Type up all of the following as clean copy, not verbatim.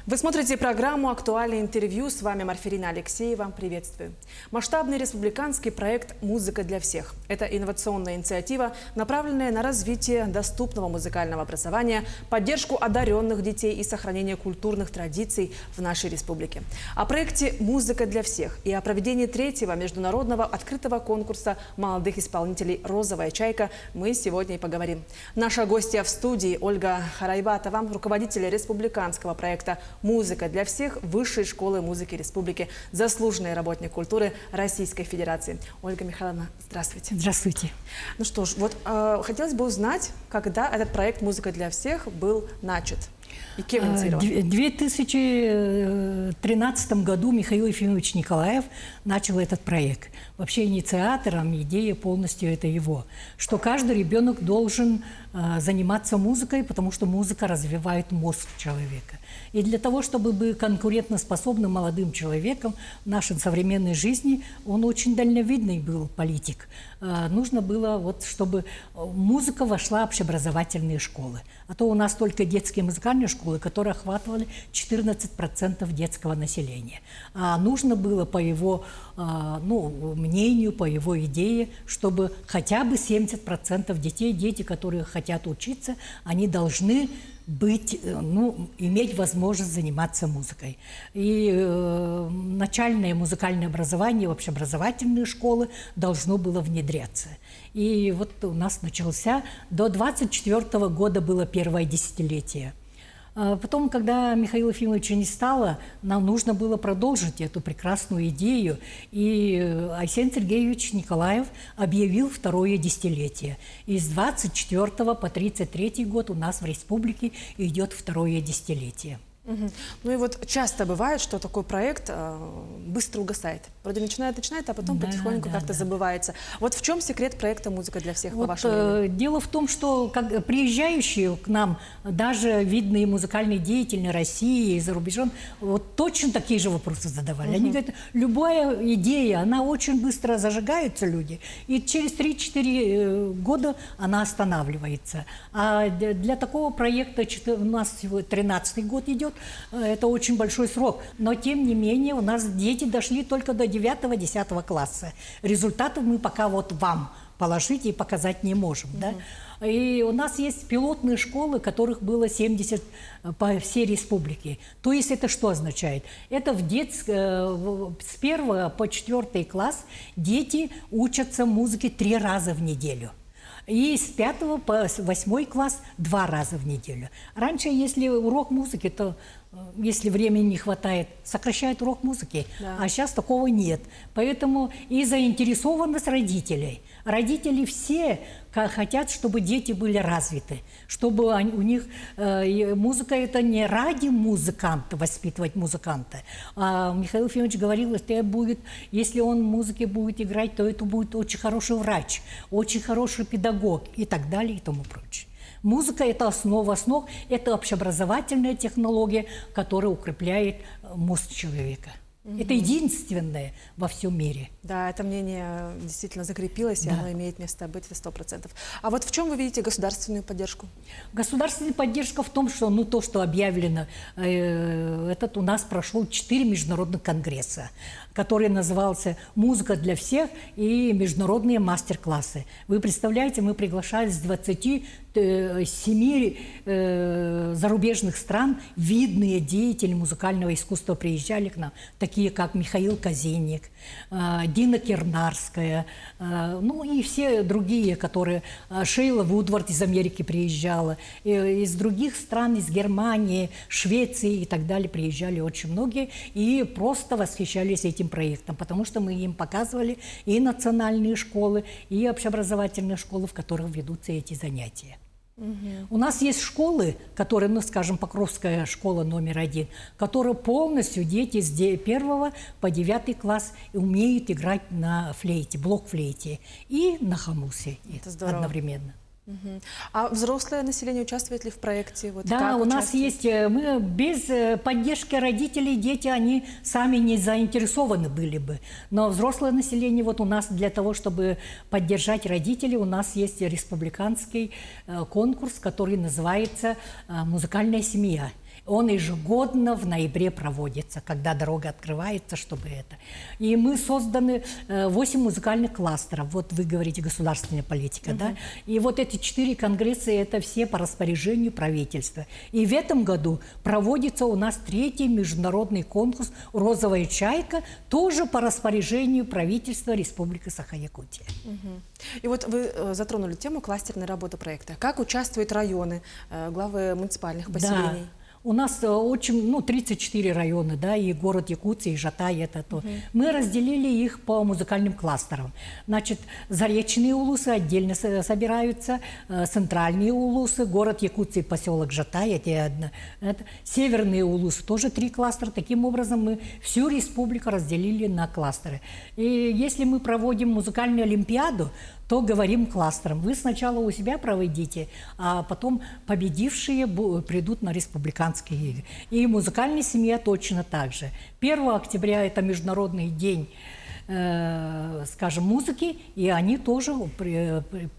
Вы смотрите программу «Актуальное интервью». С вами Марферина Алексеева. Приветствую. Масштабный республиканский проект «Музыка для всех». Это инновационная инициатива, направленная на развитие доступного музыкального образования, поддержку одаренных детей и сохранение культурных традиций в нашей республике. О проекте «Музыка для всех» и о проведении третьего международного открытого конкурса молодых исполнителей «Розовая чайка» мы сегодня и поговорим. Наша гостья в студии Ольга Харайбатова, руководитель республиканского проекта «Музыка для всех» Высшей школы музыки республики, заслуженный работник культуры Российской Федерации. Ольга Михайловна, здравствуйте. Здравствуйте. Ну что ж, вот хотелось бы узнать, когда этот проект «Музыка для всех» был начат и кем инициирован? В 2013 году Михаил Ефимович Николаев начал этот проект. Вообще инициатором, идея полностью это его. Что каждый ребенок должен заниматься музыкой, потому что музыка развивает мозг человека. И для того, чтобы быть конкурентоспособным молодым человеком в нашей современной жизни, он очень дальновидный был политик. Нужно было, чтобы музыка вошла в общеобразовательные школы. А то у нас только детские музыкальные школы, которые охватывали 14% детского населения. А нужно было, по его мнению, по его идее, чтобы хотя бы 70% детей, дети, которые хотят учиться, они должны иметь возможность заниматься музыкой. И начальное музыкальное образование в общеобразовательные школы должно было внедряться. И вот у нас начался, до 24 года было первое десятилетие. Потом, когда Михаила Ефимовича не стало, нам нужно было продолжить эту прекрасную идею. И Арсений Сергеевич Николаев объявил второе десятилетие. И с 24 по 33 год у нас в республике идет второе десятилетие. Угу. Ну и вот часто бывает, что такой проект быстро угасает. Вроде начинает, а потом потихоньку как-то забывается. Вот в чем секрет проекта «Музыка для всех», по вашему мнению? Дело в том, что приезжающие к нам, даже видные музыкальные деятели России и за рубежом, точно такие же вопросы задавали. Они говорят, любая идея, она очень быстро зажигается, люди, и через 3-4 года она останавливается. А для такого проекта у нас всего 13-й год идет. Это очень большой срок. Но, тем не менее, у нас дети дошли только до 9-10 класса. Результатов мы пока вам положить и показать не можем. Да? И у нас есть пилотные школы, которых было 70 по всей республике. То есть это что означает? Это с 1 по 4 класс дети учатся музыке 3 раза в неделю. И с 5 по 8 класс 2 раза в неделю. Раньше, если урок музыки, то если времени не хватает, сокращают урок музыки. Да. А сейчас такого нет. Поэтому и заинтересованность родителей. Родители все хотят, чтобы дети были развиты. Чтобы у них музыка – это не ради музыканта, воспитывать музыканта. А Михаил Ефимович говорил, что если он в музыке будет играть, то это будет очень хороший врач, очень хороший педагог и так далее и тому прочее. Музыка – это основа основ, это общеобразовательная технология, которая укрепляет мозг человека. Это единственное во всем мире. Да, это мнение действительно закрепилось, и оно имеет место быть 100%. А вот в чем вы видите государственную поддержку? Государственная поддержка в том, что то, что объявлено, у нас прошел 4 международных конгресса, который назывался «Музыка для всех» и международные мастер-классы. Вы представляете, мы приглашали с 27 зарубежных стран, видные деятели музыкального искусства приезжали к нам, такие как Михаил Казинник, Дина Кернарская, и все другие, которые... Шейла Вудвард из Америки приезжала, из других стран, из Германии, Швеции и так далее приезжали очень многие и просто восхищались этим проектом, потому что мы им показывали и национальные школы, и общеобразовательные школы, в которых ведутся эти занятия. У нас есть школы, которые, скажем, Покровская школа номер 1, которые полностью дети с 1 по 9 класс умеют играть на флейте, блок-флейте и на хамусе одновременно. А взрослое население участвует ли в проекте? Да, у нас есть, мы без поддержки родителей, дети, они сами не заинтересованы были бы. Но взрослое население, у нас для того, чтобы поддержать родителей, у нас есть республиканский конкурс, который называется «Музыкальная семья». Он ежегодно в ноябре проводится, когда дорога открывается, чтобы это. И мы созданы 8 музыкальных кластеров. Вот вы говорите государственная политика, да? И вот эти 4 конгресса – это все по распоряжению правительства. И в этом году проводится у нас 3-й международный конкурс «Розовая чайка», тоже по распоряжению правительства Республики Саха-Якутия. И вот вы затронули тему кластерной работы проекта. Как участвуют районы, главы муниципальных поселений? Да. У нас очень, 34 района, да, и город Якутия, и Жатай, это то. Мы разделили их по музыкальным кластерам. Значит, заречные улусы отдельно собираются, центральные улусы, город Якутия, поселок Жатай, это северные улусы, тоже 3 кластера. Таким образом, мы всю республику разделили на кластеры. И если мы проводим музыкальную олимпиаду, то говорим кластером. Вы сначала у себя проводите, а потом победившие придут на республиканские игры. И музыкальная семья точно так же. 1 октября – это Международный день, скажем, музыки, и они тоже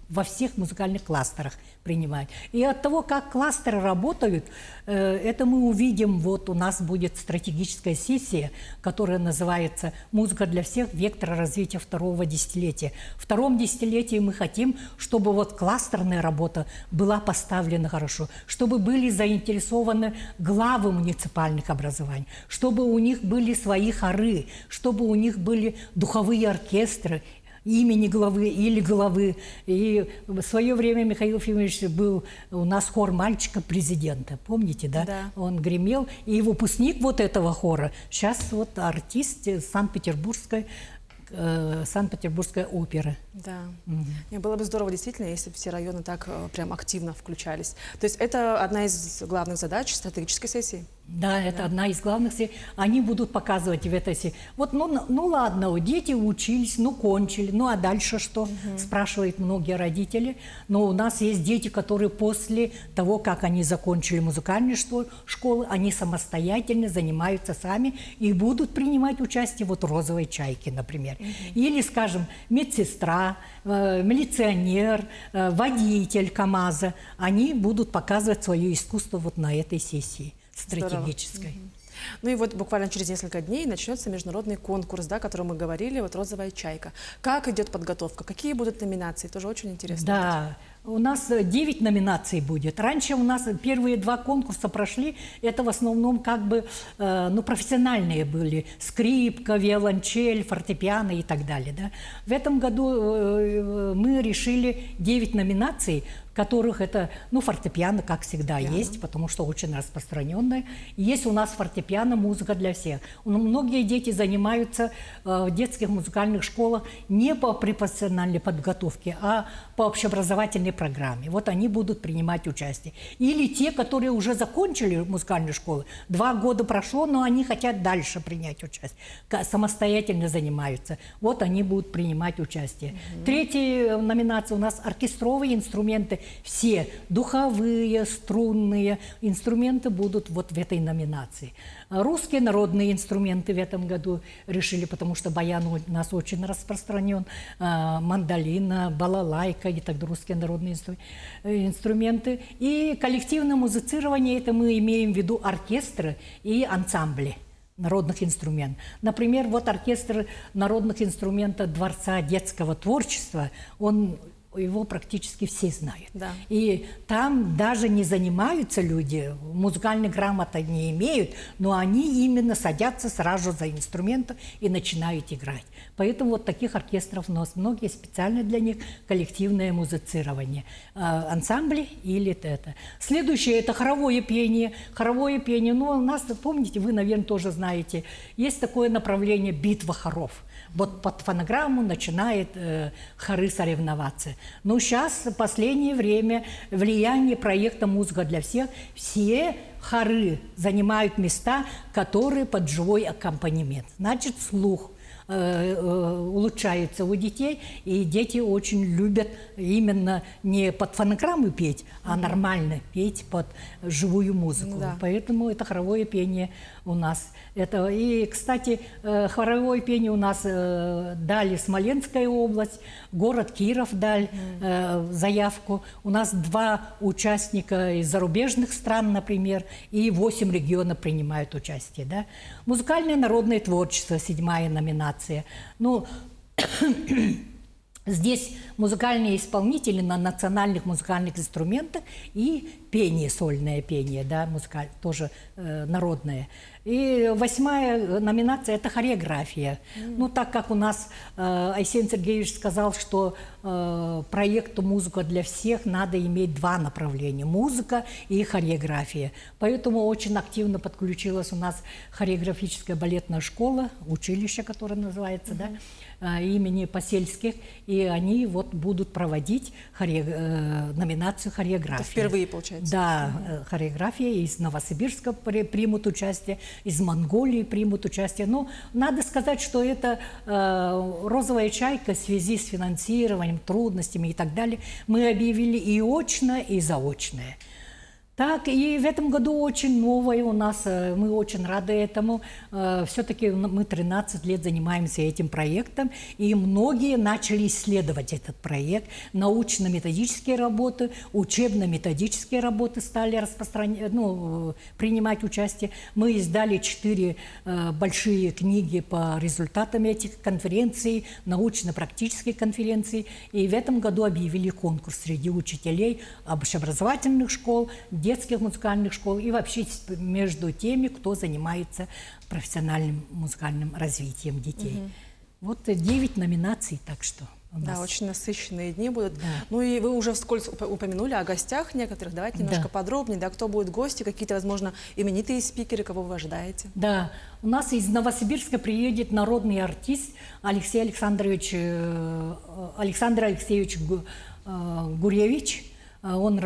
во всех музыкальных кластерах принимают. И от того, как кластеры работают, это мы увидим. Вот у нас будет стратегическая сессия, которая называется «Музыка для всех. Вектор развития второго десятилетия». В 2-м десятилетии мы хотим, чтобы вот кластерная работа была поставлена хорошо, чтобы были заинтересованы главы муниципальных образований, чтобы у них были свои хоры, чтобы у них были духовые оркестры, имени главы или главы. И в свое время Михаил Ефимович был у нас хор мальчика-президента. Помните, да? Да. Он гремел. И выпускник вот этого хора сейчас вот артист Санкт-Петербургской оперы. Да. И было бы здорово, действительно, если бы все районы так прям активно включались. То есть это одна из главных задач стратегической сессии? Да, это одна из главных. Они будут показывать в этой... Вот, ну ладно, дети учились, кончили, а дальше что? Спрашивают многие родители. Но у нас есть дети, которые после того, как они закончили музыкальную школу, они самостоятельно занимаются сами и будут принимать участие вот в «Розовой чайке», например. Или, скажем, медсестра, милиционер, водитель КамАЗа. Они будут показывать свое искусство вот на этой сессии стратегической. Ну и вот буквально через несколько дней начнется международный конкурс, да, о котором мы говорили, вот «Розовая чайка». Как идет подготовка? Какие будут номинации? Тоже очень интересно. Да, у нас 9 номинаций будет. Раньше у нас первые 2 конкурса прошли. Это в основном профессиональные были. Скрипка, виолончель, фортепиано и так далее. Да? В этом году мы решили 9 номинаций, в которых это, фортепиано, как всегда, есть, потому что очень распространенное. Есть у нас фортепиано, музыка для всех. Многие дети занимаются в детских музыкальных школах не по профессиональной подготовке, а по общеобразовательной программе. Вот они будут принимать участие. Или те, которые уже закончили музыкальную школу, 2 года прошло, но они хотят дальше принять участие, самостоятельно занимаются. Вот они будут принимать участие. 3-я номинация у нас оркестровые инструменты. Все духовые, струнные инструменты будут вот в этой номинации. Русские народные инструменты в этом году решили, потому что баян у нас очень распространен, мандолина, балалайка и так далее, русские народные инструменты. И коллективное музицирование, это мы имеем в виду оркестры и ансамбли народных инструментов. Например, вот оркестр народных инструментов Дворца детского творчества, его практически все знают. Да. И там даже не занимаются люди, музыкальной грамоты не имеют, но они именно садятся сразу за инструментом и начинают играть. Поэтому вот таких оркестров у нас многие, специально для них коллективное музицирование. Ансамбли или это. Следующее – это хоровое пение. Хоровое пение, у нас, помните, вы, наверное, тоже знаете, есть такое направление «битва хоров». Вот под фонограмму начинает хоры соревноваться. Но сейчас, в последнее время, влияние проекта «Музыка для всех», все хоры занимают места, которые под живой аккомпанемент. Значит, слух. улучшаются у детей, и дети очень любят именно не под фонограмму петь, а нормально петь под живую музыку. Да. Поэтому это хоровое пение у нас. И, кстати, хоровое пение у нас дали Смоленская область, город Киров дали заявку. У нас 2 участника из зарубежных стран, например, и 8 регионов принимают участие. Да? Музыкальное народное творчество, 7-я номинация. Ну, здесь музыкальные исполнители на национальных музыкальных инструментах и пение, сольное пение, да, тоже народное. И 8-я номинация – это хореография. Ну, так как у нас Айсен Сергеевич сказал, что проекту «Музыка для всех» надо иметь 2 направления – музыка и хореография. Поэтому очень активно подключилась у нас хореографическая балетная школа, училище, которое называется, да, имени Посельских, и они вот будут проводить номинацию хореографии. Это впервые, получается? Да, хореография из Новосибирска примут участие, из Монголии примут участие. Но надо сказать, что это «Розовая чайка» в связи с финансированием, трудностями и так далее. Мы объявили и очное, и заочное. Так, и в этом году очень новое у нас, мы очень рады этому. Все-таки мы 13 лет занимаемся этим проектом, и многие начали исследовать этот проект. Научно-методические работы, учебно-методические работы стали принимать участие. Мы издали 4 большие книги по результатам этих конференций, научно-практической конференции. И в этом году объявили конкурс среди учителей общеобразовательных школ, детских музыкальных школ и вообще между теми, кто занимается профессиональным музыкальным развитием детей. Вот 9 номинаций, так что у нас. Да, очень насыщенные дни будут. Да. Ну и вы уже вскользь упомянули о гостях некоторых. Давайте немножко подробнее, да, кто будут гости, какие-то, возможно, именитые спикеры, кого вы ожидаете? Да, у нас из Новосибирска приедет народный артист Александр Алексеевич Гуревич. Он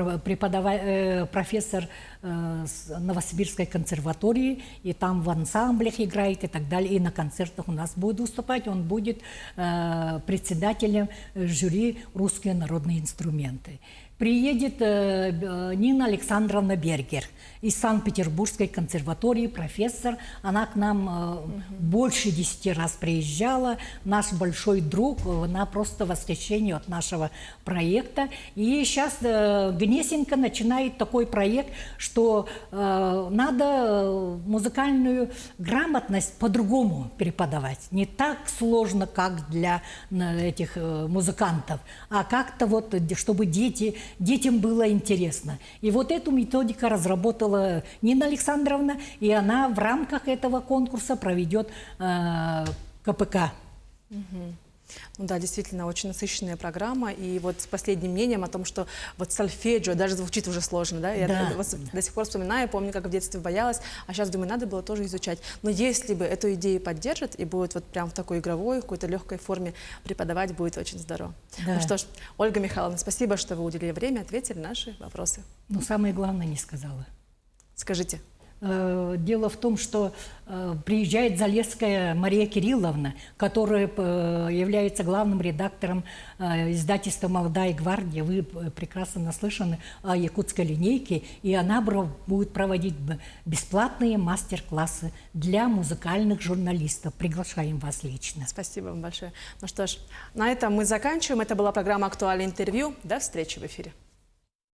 профессор Новосибирской консерватории, и там в ансамблях играет и так далее, и на концертах у нас будет выступать. Он будет председателем жюри «Русские народные инструменты». Приедет Нина Александровна Бергер из Санкт-Петербургской консерватории, профессор. Она к нам больше 10 раз приезжала, наш большой друг, она просто в восхищении от нашего проекта. И сейчас Гнесинка начинает такой проект, что надо музыкальную грамотность по-другому преподавать. Не так сложно, как для этих музыкантов, а как-то вот, чтобы детям было интересно. И вот эту методику разработала Нина Александровна, и она в рамках этого конкурса проведет КПК. Ну да, действительно, очень насыщенная программа. И вот с последним мнением о том, что вот сольфеджио даже звучит уже сложно, да? Я до сих пор вспоминаю, помню, как в детстве боялась, а сейчас думаю, надо было тоже изучать. Но если бы эту идею поддержат и будет вот прям в такой игровой, какой-то легкой форме преподавать, будет очень здорово. Да. Ну что ж, Ольга Михайловна, спасибо, что вы уделили время, ответили на наши вопросы. Но самое главное не сказала. Скажите. Дело в том, что приезжает Залесская Мария Кирилловна, которая является главным редактором издательства «Молодая гвардия». Вы прекрасно наслышаны о якутской линейке, и она будет проводить бесплатные мастер-классы для музыкальных журналистов. Приглашаем вас лично. Спасибо вам большое. Ну что ж, на этом мы заканчиваем. Это была программа «Актуальное интервью». До встречи в эфире.